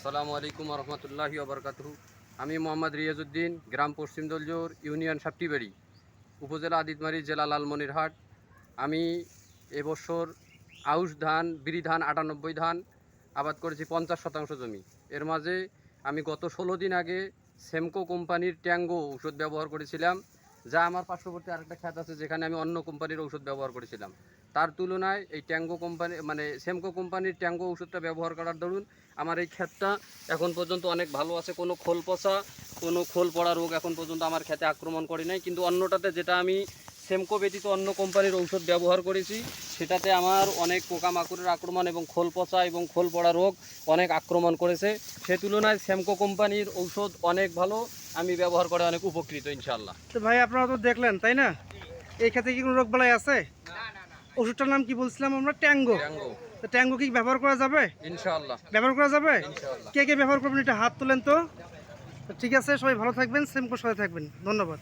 আসসালামু আলাইকুম রহমতুল্লাহি ওবরকাতুহু। আমি মোহাম্মদ রিয়াজউদ্দিন, গ্রাম পশ্চিম দলজোর, ইউনিয়ন সাপটিবাড়ি, উপজেলা আদিতমারি, জেলা লালমনিরহাট। আমি এবছর আউশ ধান, বিরি ধান 98 ধান আবাদ করেছি 50% জমি। এর মাঝে আমি গত 16 দিন আগে সেমকো কোম্পানির ট্যাঙ্গো ঔষধ ব্যবহার করেছিলাম, যা আমার পার্শ্ববর্তী আরেকটা ক্ষেত আছে যেখানে আমি অন্য কোম্পানির ঔষধ ব্যবহার করেছিলাম। তার তুলনায় এই ট্যাঙ্গো কোম্পানি মানে সেমকো কোম্পানির ট্যাঙ্গো ওষুধটা ব্যবহার করার দরুন আমার এই ক্ষেতটা এখন পর্যন্ত অনেক ভালো আছে। কোনো খোল পচা, কোনো খোল পড়া রোগ এখন পর্যন্ত আমার ক্ষেতে আক্রমণ করে নাই। কিন্তু অন্যটাতে, যেটা আমি সেমকো ব্যতীত অন্য কোম্পানির ঔষধ ব্যবহার করেছি, সেটাতে আমার অনেক পোকামাকড়ের আক্রমণ এবং খোল পচা এবং খোল পড়া রোগ অনেক আক্রমণ করেছে। সে তুলনায় সেমকো কোম্পানির ঔষধ অনেক ভালো, আমি ব্যবহার করে অনেক উপকৃত ইনশাআল্লাহ। তো ভাই আপনারা তো দেখলেন তাই না, এই ক্ষেত্রে কি কোনো রোগ বালাই আছে? ওষুধটার নাম কি বলছিলাম আমরা? ট্যাঙ্গো। ট্যাঙ্গো তো ট্যাঙ্গো কি ব্যবহার করা যাবে? ইনশাআল্লাহ। ব্যবহার করা যাবে? ইনশাআল্লাহ। কে কে ব্যবহার করবেন এটা হাত তোলেন তো। তো ঠিক আছে, সবাই ভালো থাকবেন, সেম করে সবাই থাকবেন, ধন্যবাদ।